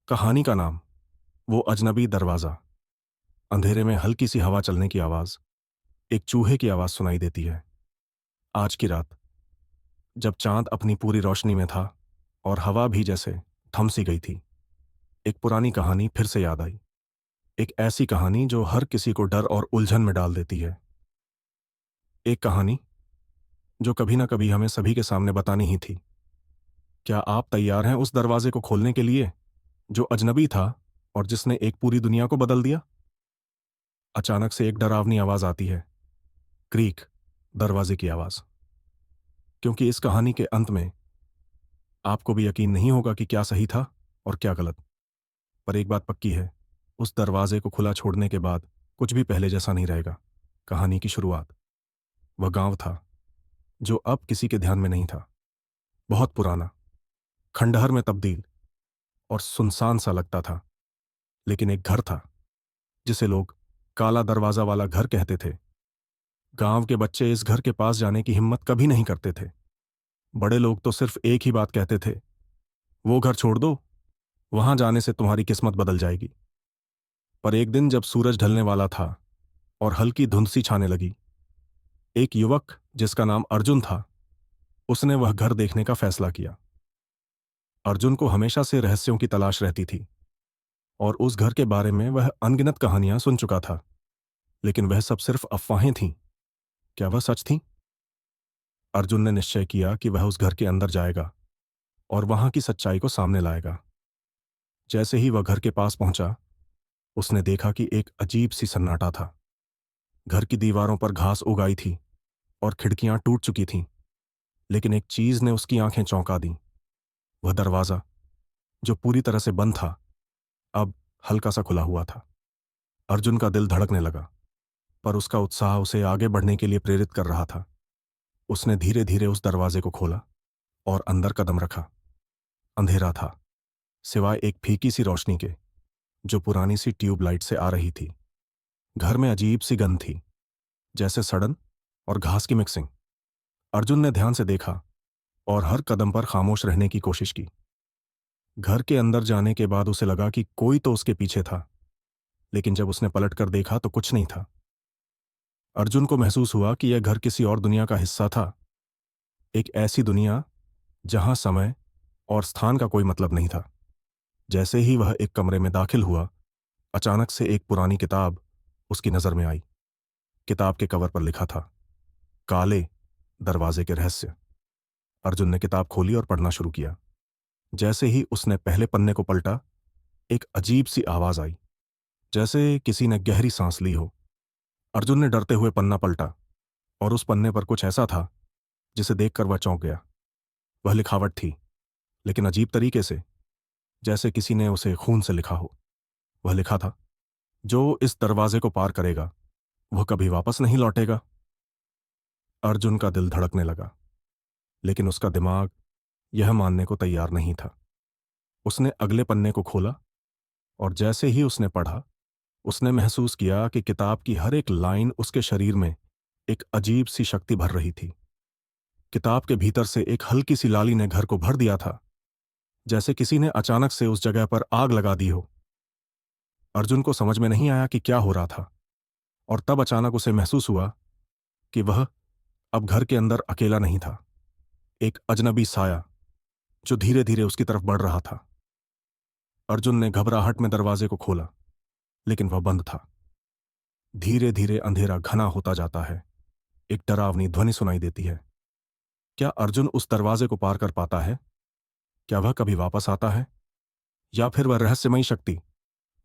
कहानी का नाम वो अजनबी दरवाजा। अंधेरे में हल्की सी हवा चलने की आवाज, एक चूहे की आवाज सुनाई देती है। आज की रात, जब चांद अपनी पूरी रोशनी में था और हवा भी जैसे थम सी गई थी, एक पुरानी कहानी फिर से याद आई। एक ऐसी कहानी जो हर किसी को डर और उलझन में डाल देती है। एक कहानी जो कभी ना कभी हमें सभी के सामने बतानी ही थी। क्या आप तैयार हैं उस दरवाजे को खोलने के लिए जो अजनबी था और जिसने एक पूरी दुनिया को बदल दिया? अचानक से एक डरावनी आवाज आती है, क्रीक, दरवाजे की आवाज। क्योंकि इस कहानी के अंत में आपको भी यकीन नहीं होगा कि क्या सही था और क्या गलत। पर एक बात पक्की है, उस दरवाजे को खुला छोड़ने के बाद कुछ भी पहले जैसा नहीं रहेगा। कहानी की शुरुआत वह गांव था जो अब किसी के ध्यान में नहीं था। बहुत पुराना, खंडहर में तब्दील और सुनसान सा लगता था। लेकिन एक घर था जिसे लोग काला दरवाजा वाला घर कहते थे। गांव के बच्चे इस घर के पास जाने की हिम्मत कभी नहीं करते थे। बड़े लोग तो सिर्फ एक ही बात कहते थे, वो घर छोड़ दो, वहां जाने से तुम्हारी किस्मत बदल जाएगी। पर एक दिन जब सूरज ढलने वाला था और हल्की धुंध सी छाने लगी, एक युवक जिसका नाम अर्जुन था, उसने वह घर देखने का फैसला किया। अर्जुन को हमेशा से रहस्यों की तलाश रहती थी और उस घर के बारे में वह अनगिनत कहानियां सुन चुका था। लेकिन वह सब सिर्फ अफवाहें थीं। क्या वह सच थीं? अर्जुन ने निश्चय किया कि वह उस घर के अंदर जाएगा और वहां की सच्चाई को सामने लाएगा। जैसे ही वह घर के पास पहुंचा, उसने देखा कि एक अजीब सी सन्नाटा था। घर की दीवारों पर घास उग आई थी और खिड़कियां टूट चुकी थीं। लेकिन एक चीज ने उसकी आंखें चौंका दी। वह दरवाजा, जो पूरी तरह से बंद था, अब हल्का सा खुला हुआ था। अर्जुन का दिल धड़कने लगा, पर उसका उत्साह उसे आगे बढ़ने के लिए प्रेरित कर रहा था। उसने धीरे धीरे उस दरवाजे को खोला और अंदर कदम रखा। अंधेरा था, सिवाय एक फीकी सी रोशनी के जो पुरानी सी ट्यूबलाइट से आ रही थी। घर में अजीब सी गंध थी, जैसे सड़न और घास की मिक्सिंग। अर्जुन ने ध्यान से देखा और हर कदम पर खामोश रहने की कोशिश की। घर के अंदर जाने के बाद उसे लगा कि कोई तो उसके पीछे था, लेकिन जब उसने पलटकर देखा तो कुछ नहीं था। अर्जुन को महसूस हुआ कि यह घर किसी और दुनिया का हिस्सा था। एक ऐसी दुनिया जहां समय और स्थान का कोई मतलब नहीं था। जैसे ही वह एक कमरे में दाखिल हुआ, अचानक से एक पुरानी किताब उसकी नजर में आई। किताब के कवर पर लिखा था, काले दरवाजे के रहस्य। अर्जुन ने किताब खोली और पढ़ना शुरू किया। जैसे ही उसने पहले पन्ने को पलटा, एक अजीब सी आवाज आई, जैसे किसी ने गहरी सांस ली हो। अर्जुन ने डरते हुए पन्ना पलटा और उस पन्ने पर कुछ ऐसा था जिसे देखकर वह चौंक गया। वह लिखावट थी, लेकिन अजीब तरीके से, जैसे किसी ने उसे खून से लिखा हो। वह लिखा था, जो इस दरवाजे को पार करेगा वह कभी वापस नहीं लौटेगा। अर्जुन का दिल धड़कने लगा, लेकिन उसका दिमाग यह मानने को तैयार नहीं था। उसने अगले पन्ने को खोला और जैसे ही उसने पढ़ा, उसने महसूस किया कि किताब की हर एक लाइन उसके शरीर में एक अजीब सी शक्ति भर रही थी। किताब के भीतर से एक हल्की सी लाली ने घर को भर दिया था, जैसे किसी ने अचानक से उस जगह पर आग लगा दी हो। अर्जुन को समझ में नहीं आया कि क्या हो रहा था, और तब अचानक उसे महसूस हुआ कि वह अब घर के अंदर अकेला नहीं था। एक अजनबी साया जो धीरे धीरे उसकी तरफ बढ़ रहा था। अर्जुन ने घबराहट में दरवाजे को खोला, लेकिन वह बंद था। धीरे धीरे अंधेरा घना होता जाता है। एक डरावनी ध्वनि सुनाई देती है। क्या अर्जुन उस दरवाजे को पार कर पाता है? क्या वह कभी वापस आता है, या फिर वह रहस्यमयी शक्ति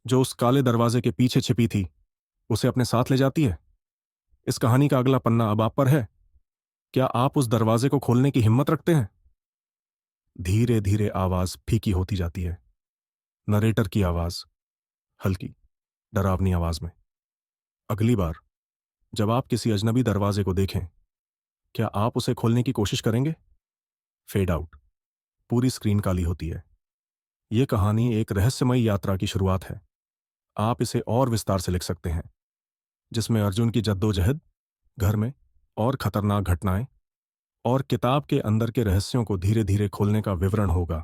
जो उस काले दरवाजे के पीछे छिपी थी उसे अपने साथ ले जाती है? इस कहानी का अगला पन्ना अब आप पर है। क्या आप उस दरवाजे को खोलने की हिम्मत रखते हैं? धीरे धीरे आवाज फीकी होती जाती है। नरेटर की आवाज, हल्की, डरावनी आवाज में, अगली बार जब आप किसी अजनबी दरवाजे को देखें, क्या आप उसे खोलने की कोशिश करेंगे? Fade out. पूरी स्क्रीन काली होती है। यह कहानी एक रहस्यमयी यात्रा की शुरुआत है। आप इसे और विस्तार से लिख सकते हैं, जिसमें अर्जुन की जद्दोजहद, घर में और खतरनाक घटनाएं, और किताब के अंदर के रहस्यों को धीरे धीरे खोलने का विवरण होगा।